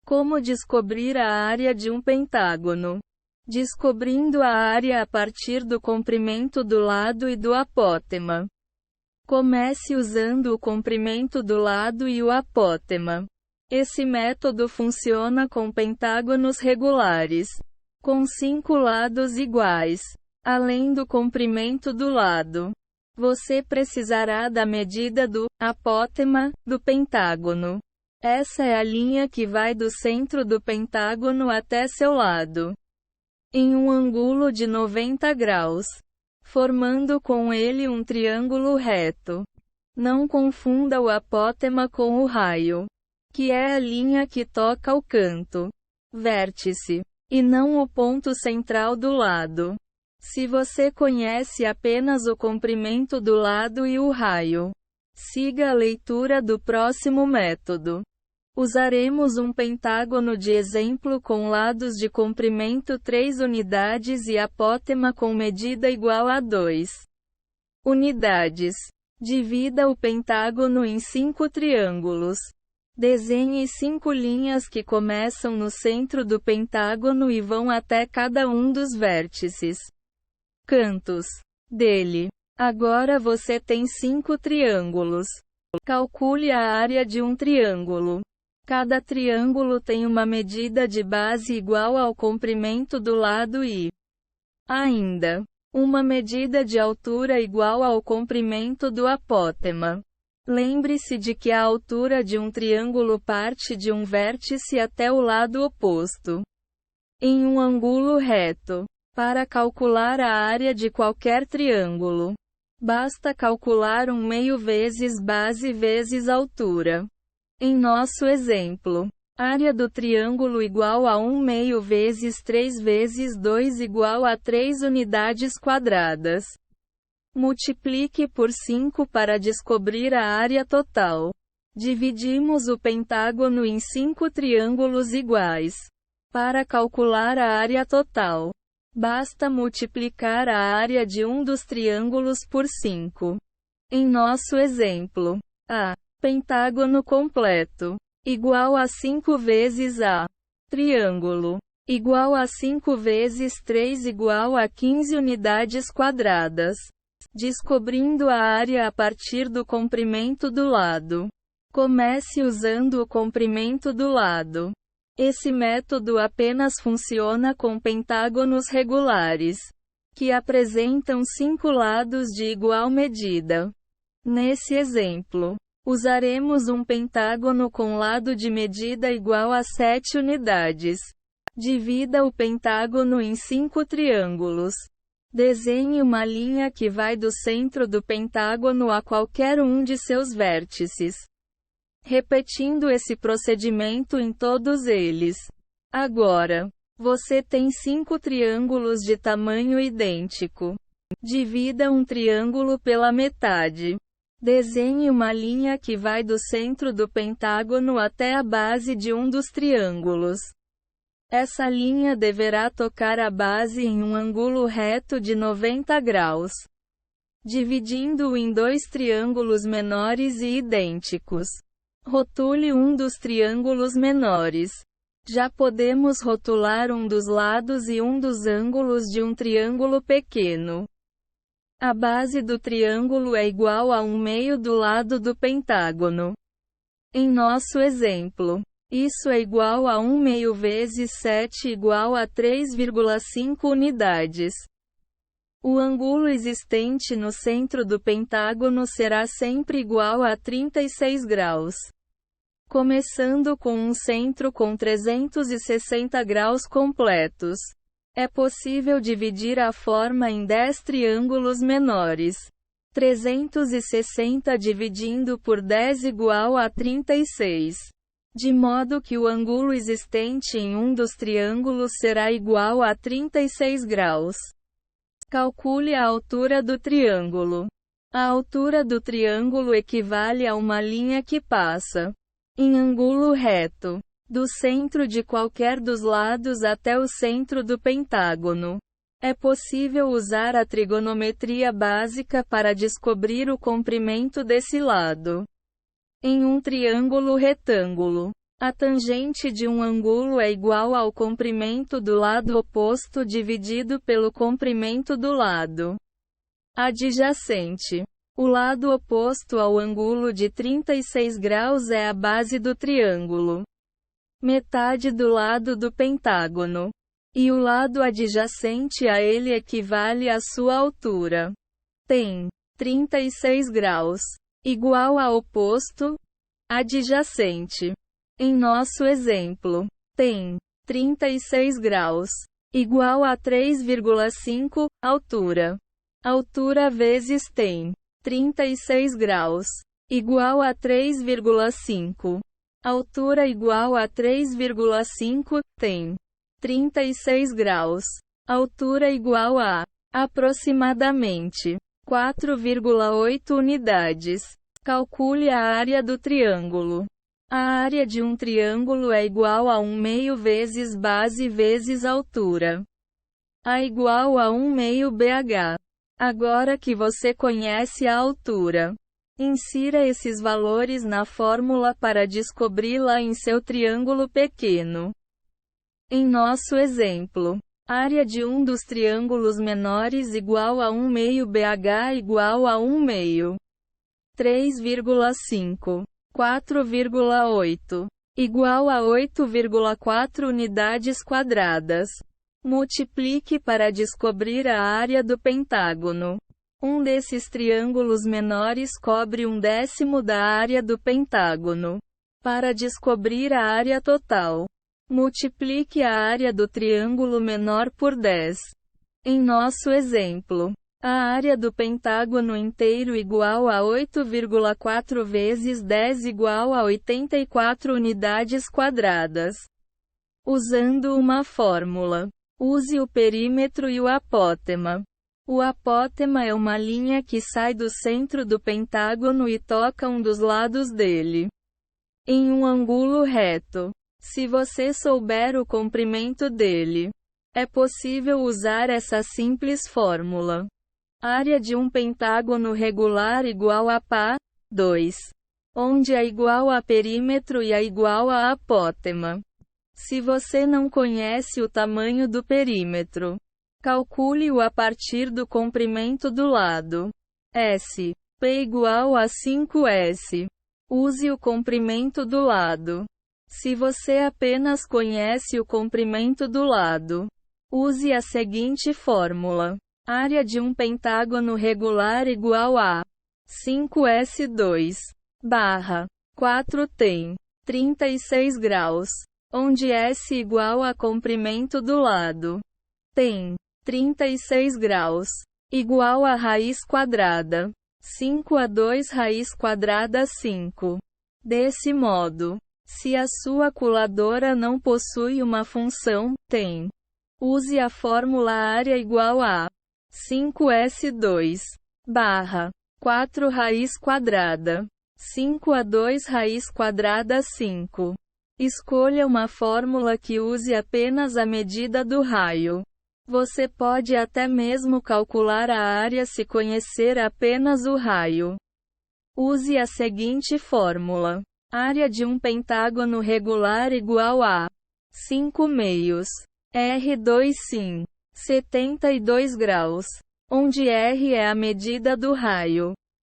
Como descobrir a área de um pentágono? Descobrindo a área a partir do comprimento do lado e do apótema. Comece usando o comprimento do lado e o apótema. Esse método funciona com pentágonos regulares, com 5 lados iguais. Além do comprimento do lado, você precisará da medida do apótema do pentágono. Essa é a linha que vai do centro do pentágono até seu lado, em um ângulo de 90 graus, formando com ele um triângulo reto. Não confunda o apótema com o raio, que é a linha que toca o canto, vértice, e não o ponto central do lado. Se você conhece apenas o comprimento do lado e o raio, siga a leitura do próximo método. Usaremos um pentágono de exemplo com lados de comprimento 3 unidades e apótema com medida igual a 2 unidades. Divida o pentágono em 5 triângulos. Desenhe 5 linhas que começam no centro do pentágono e vão até cada um dos vértices, cantos dele. Agora você tem 5 triângulos. Calcule a área de um triângulo. Cada triângulo tem uma medida de base igual ao comprimento do lado e, ainda, uma medida de altura igual ao comprimento do apótema. Lembre-se de que a altura de um triângulo parte de um vértice até o lado oposto, em um ângulo reto. Para calcular a área de qualquer triângulo, basta calcular 1/2 vezes base vezes altura. Em nosso exemplo, área do triângulo igual a 1/2 vezes 3 vezes 2 igual a 3 unidades quadradas. Multiplique por 5 para descobrir a área total. Dividimos o pentágono em 5 triângulos iguais. Para calcular a área total, basta multiplicar a área de um dos triângulos por 5. Em nosso exemplo, a pentágono completo igual a 5 vezes a triângulo igual a 5 vezes 3 igual a 15 unidades quadradas. Descobrindo a área a partir do comprimento do lado. Comece usando o comprimento do lado. Esse método apenas funciona com pentágonos regulares, que apresentam 5 lados de igual medida. Nesse exemplo, usaremos um pentágono com lado de medida igual a 7 unidades. Divida o pentágono em 5 triângulos. Desenhe uma linha que vai do centro do pentágono a qualquer um de seus vértices, repetindo esse procedimento em todos eles. Agora, você tem 5 triângulos de tamanho idêntico. Divida um triângulo pela metade. Desenhe uma linha que vai do centro do pentágono até a base de um dos triângulos. Essa linha deverá tocar a base em um ângulo reto de 90 graus, dividindo-o em 2 triângulos menores e idênticos. Rotule um dos triângulos menores. Já podemos rotular um dos lados e um dos ângulos de um triângulo pequeno. A base do triângulo é igual a 1/2 do lado do pentágono. Em nosso exemplo, isso é igual a 1/2 vezes 7 igual a 3,5 unidades. O ângulo existente no centro do pentágono será sempre igual a 36 graus. Começando com um centro com 360 graus completos, é possível dividir a forma em 10 triângulos menores. 360 dividindo por 10 igual a 36. De modo que o ângulo existente em um dos triângulos será igual a 36 graus. Calcule a altura do triângulo. A altura do triângulo equivale a uma linha que passa, em ângulo reto, do centro de qualquer dos lados até o centro do pentágono. É possível usar a trigonometria básica para descobrir o comprimento desse lado. Em um triângulo retângulo, A tangente de um ângulo é igual ao comprimento do lado oposto dividido pelo comprimento do lado adjacente. O lado oposto ao ângulo de 36 graus é a base do triângulo. Metade do lado do pentágono. E o lado adjacente a ele equivale à sua altura. Tem 36 graus. Igual ao oposto adjacente. Em nosso exemplo, tem 36 graus. Igual a 3,5 altura. Altura vezes tem 36 graus. Igual a 3,5. Altura igual a 3,5, tem 36 graus. Altura igual a, aproximadamente, 4,8 unidades. Calcule a área do triângulo. A área de um triângulo é igual a 1 meio vezes base vezes altura. A igual a 1 meio BH. Agora que você conhece a altura, insira esses valores na fórmula para descobri-la em seu triângulo pequeno. Em nosso exemplo, área de um dos triângulos menores igual a 1 meio BH igual a 1 meio. 3,5. 4,8. Igual a 8,4 unidades quadradas. Multiplique para descobrir a área do pentágono. Um desses triângulos menores cobre 1/10 da área do pentágono. Para descobrir a área total, multiplique a área do triângulo menor por 10. Em nosso exemplo, a área do pentágono inteiro igual a 8,4 vezes 10 igual a 84 unidades quadradas. Usando uma fórmula. Use o perímetro e o apótema. O apótema é uma linha que sai do centro do pentágono e toca um dos lados dele. Em um ângulo reto. Se você souber o comprimento dele, é possível usar essa simples fórmula. Área de um pentágono regular igual a π, 2. Onde é igual a perímetro e é igual a apótema. Se você não conhece o tamanho do perímetro, calcule-o a partir do comprimento do lado. S. P igual a 5S. Use o comprimento do lado. Se você apenas conhece o comprimento do lado, use a seguinte fórmula. Área de um pentágono regular igual a 5S2 barra 4 tem 36 graus. Onde S igual a comprimento do lado. Tem 36 graus. Igual a raiz quadrada. 5 a 2 raiz quadrada 5. Desse modo, se a sua calculadora não possui uma função, tem. Use a fórmula área igual a 5S2 barra 4 raiz quadrada. 5 a 2 raiz quadrada 5. Escolha uma fórmula que use apenas a medida do raio. Você pode até mesmo calcular a área se conhecer apenas o raio. Use a seguinte fórmula. Área de um pentágono regular igual a 5 meios. R2 sim. 72 graus. Onde R é a medida do raio.